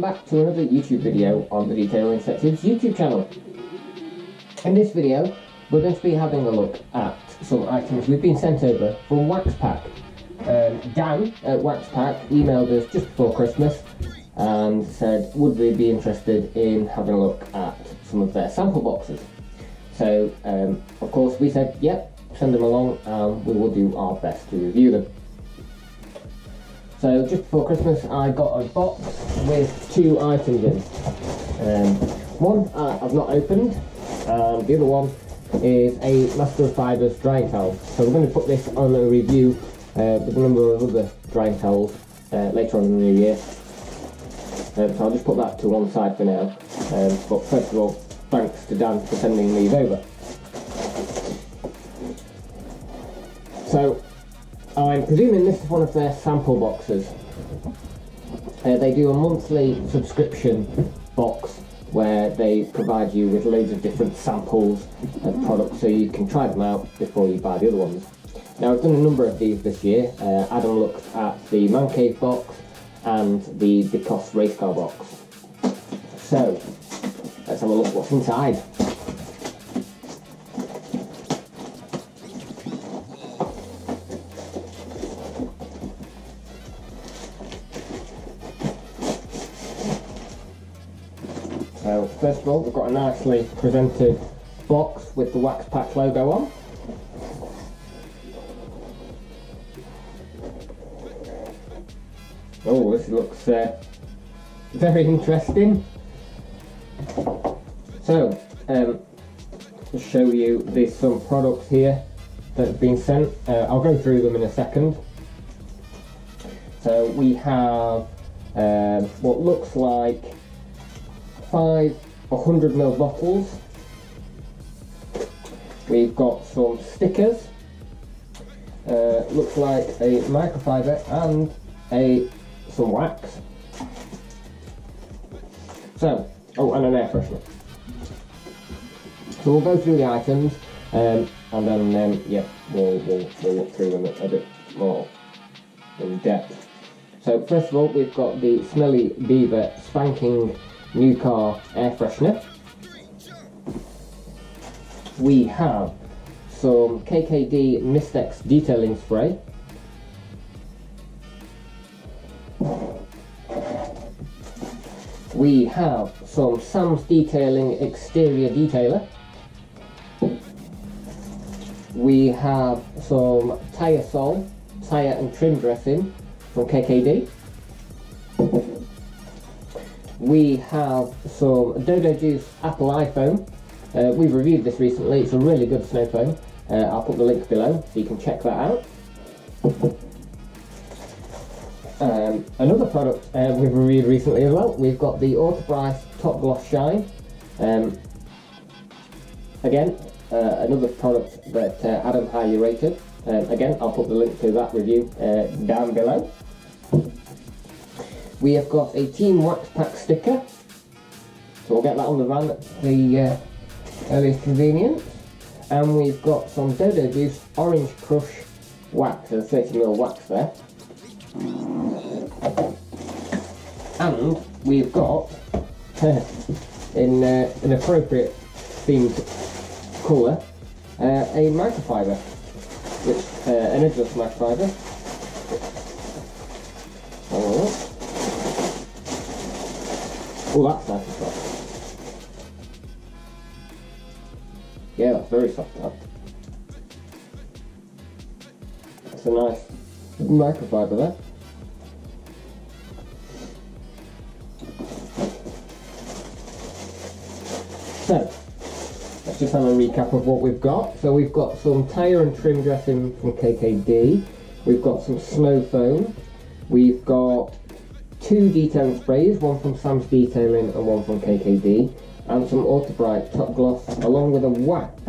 back to another YouTube video on the Detailing Detectives YouTube channel. In this video, we're going to be having a look at some items we've been sent over from Waxpack. Dan at Waxpack emailed us just before Christmas and said, would we be interested in having a look at some of their sample boxes? So, of course, we said, yep, send them along and we will do our best to review them. So just before Christmas I got a box with two items in. One I've not opened, and the other one is a Master of Fibres drying towel. So we're going to put this on a review with a number of other drying towels later on in the new year. So I'll just put that to one side for now. But first of all, thanks to Dan for sending these over. So I'm presuming this is one of their sample boxes. They do a monthly subscription box where they provide you with loads of different samples of products so you can try them out before you buy the other ones. Now I've done a number of these this year. Adam looked at the Man Cave box and the DeCos race car box. So let's have a look what's inside. So first of all, we've got a nicely presented box with the Waxpack logo on. Oh, this looks very interesting. So, to show you, there's some products here that have been sent. I'll go through them in a second. So we have what looks like 5 100ml bottles. We've got some stickers. Looks like a microfiber and some wax. So, oh, and an air freshener. So we'll go through the items, and then yeah, we'll look through them a bit more in depth. So first of all, we've got the Smelly Beaver Spanking New Car air freshener. We have some KKD Mistex detailing spray. We have some Sam's Detailing exterior detailer. We have some Tire Sol tyre and trim dressing from KKD. We have some Dodo Juice Apple iFoam. We've reviewed this recently, it's a really good snow foam. I'll put the link below so you can check that out. Another product we've reviewed recently as well, we've got the Autobrite Top Gloss Shine. Again, another product that Adam highly rated. Again, I'll put the link to that review down below. We have got a Team Waxpack sticker, so we'll get that on the van at the earliest convenience. And we've got some Dodo Juice Orange Crush wax, a 30ml wax there. And we've got, in an appropriate themed colour, a microfiber, which an edgeless microfiber. Oh, that's nice and soft. Yeah, that's very soft, that. That's a nice microfiber there. So, let's just have a recap of what we've got. So we've got some tyre and trim dressing from KKD. We've got some snow foam. We've got 2 detailing sprays, one from Sam's Detailing and one from KKD, and some Autobrite Top Gloss along with a wax.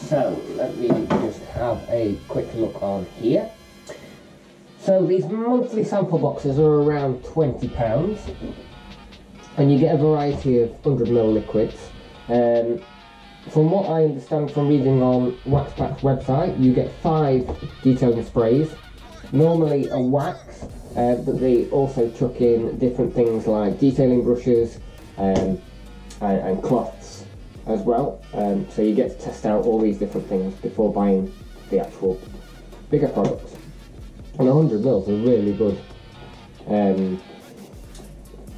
So let me just have a quick look on here. So these monthly sample boxes are around £20 and you get a variety of 100ml liquids. From what I understand from reading on Waxpack's website, you get 5 detailing sprays, normally a wax but they also chuck in different things like detailing brushes and cloths as well. So you get to test out all these different things before buying the actual bigger products. And 100ml is a really good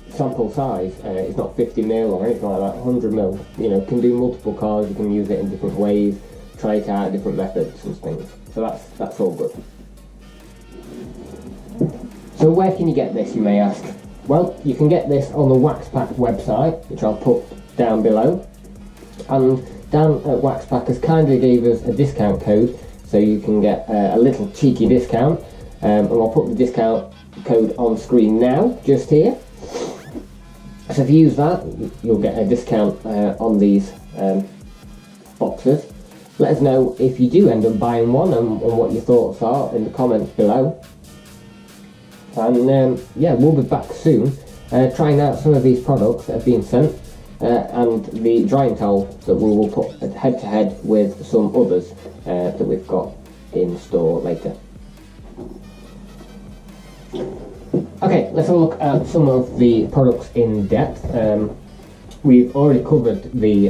sample size. It's not 50ml or anything like that. 100ml, you know, can do multiple cars. You can use it in different ways, try it out, different methods and things. So that's all good. So where can you get this, you may ask? Well, you can get this on the Waxpack website, which I'll put down below. And Dan at Waxpack has kindly gave us a discount code, so you can get a little cheeky discount. And I'll put the discount code on screen now, just here. So if you use that, you'll get a discount on these boxes. Let us know if you do end up buying one and what your thoughts are in the comments below. And yeah, we'll be back soon trying out some of these products that have been sent and the drying towel that we will put head to head with some others that we've got in store later. Okay, let's have a look at some of the products in depth. We've already covered the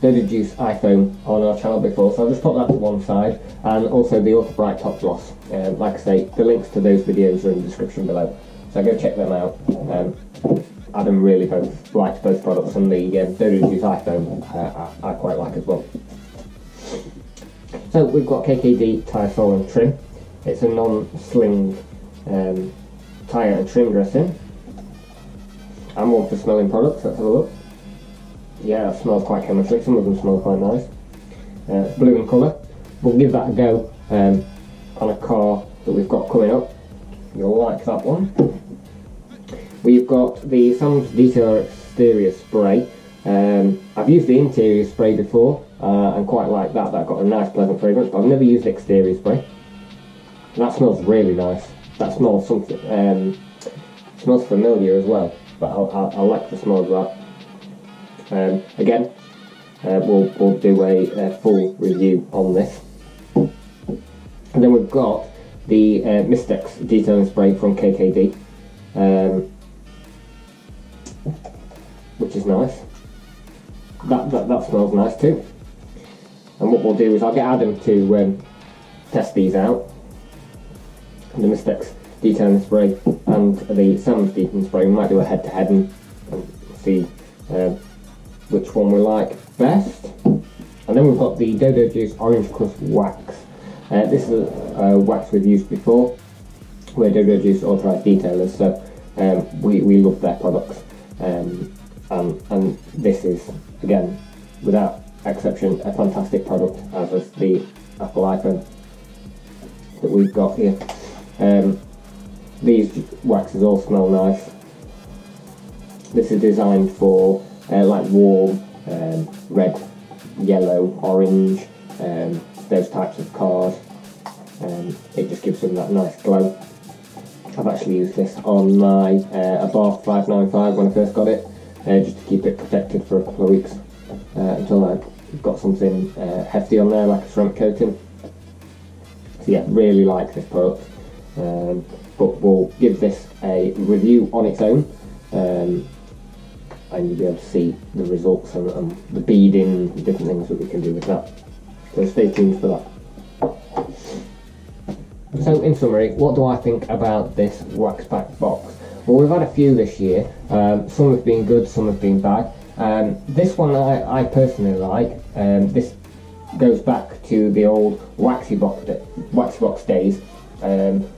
Dodo Juice iFoam on our channel before, so I'll just put that to one side, and also the Autobrite Top Gloss. Like I say, the links to those videos are in the description below, so go check them out. Adam really liked both products, and the Dodo Juice iFoam I quite like as well. So we've got KKD Tyre Sole and Trim. It's a non-sling tyre and trim dressing. And one for smelling products. Let's have a look. Yeah, it smells quite chemically. Some of them smell quite nice. Blue in colour. We'll give that a go on a car that we've got coming up. You'll like that one. We've got the Sam's Detailer Exterior Spray. I've used the interior spray before and quite like that. That got a nice pleasant fragrance, but I've never used exterior spray. And that smells really nice. That smells something. Smells familiar as well, but I like the smell of that. Again, we'll do a full review on this. And then we've got the Mystex detailing spray from KKD, which is nice. That smells nice too. And what we'll do is I'll get Adam to test these out. The Mystex detailing spray and the Sam's detailing spray. We might do a head-to-head and see which one we like best. And then we've got the Dodo Juice Orange Crust Wax. This is a wax we've used before. We're Dodo Juice authorised detailers, so we love their products. And this is, again, without exception, a fantastic product, as is the Apple iPhone that we've got here. These waxes all smell nice. This is designed for like warm red, yellow, orange, those types of cars. It just gives them that nice glow. I've actually used this on my Abarth 595 when I first got it, just to keep it protected for a couple of weeks until I got something hefty on there, like a ceramic coating. So yeah, really like this product. But we'll give this a review on its own, and you'll be able to see the results and the beading, different things that we can do with that. So stay tuned for that. So in summary, what do I think about this Waxpack box? Well, we've had a few this year. Some have been good, some have been bad. This one I personally like. This goes back to the old Waxy Box days,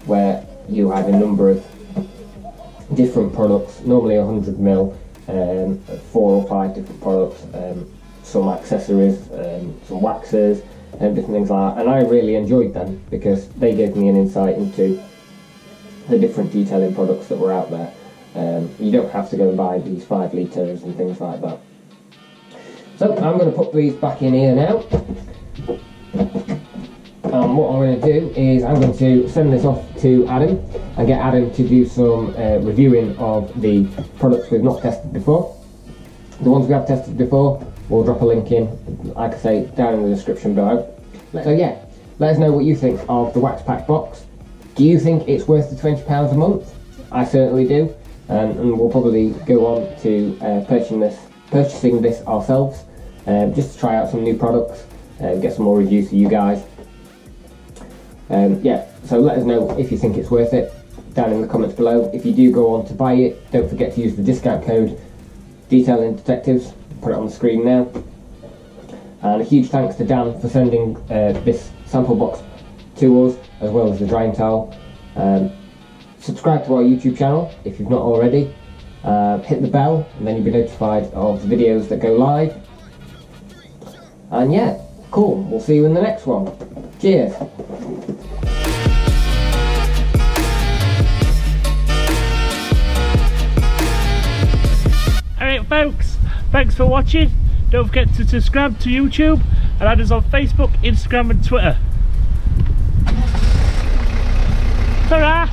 where you had a number of different products, normally 100ml, 4 or 5 different products, some accessories, some waxes, and different things like that. And I really enjoyed them because they gave me an insight into the different detailing products that were out there. You don't have to go and buy these 5 litres and things like that. So I'm going to put these back in here now. And what I'm going to do is I'm going to send this off to Adam and get Adam to do some reviewing of the products we've not tested before. The ones we have tested before, we'll drop a link in, like I say, down in the description below. So yeah, let us know what you think of the Waxpack box. Do you think it's worth the £20 a month? I certainly do, and we'll probably go on to purchasing this ourselves, just to try out some new products, get some more reviews for you guys. Yeah, so let us know if you think it's worth it down in the comments below. If you do go on to buy it, don't forget to use the discount code detailingdetectives. Put it on the screen now. And a huge thanks to Dan for sending this sample box to us, as well as the drying towel. Subscribe to our YouTube channel if you've not already. Hit the bell and then you'll be notified of the videos that go live. And yeah, cool, we'll see you in the next one. Cheers! Alright folks, thanks for watching. Don't forget to subscribe to YouTube and add us on Facebook, Instagram and Twitter. Ta-ra!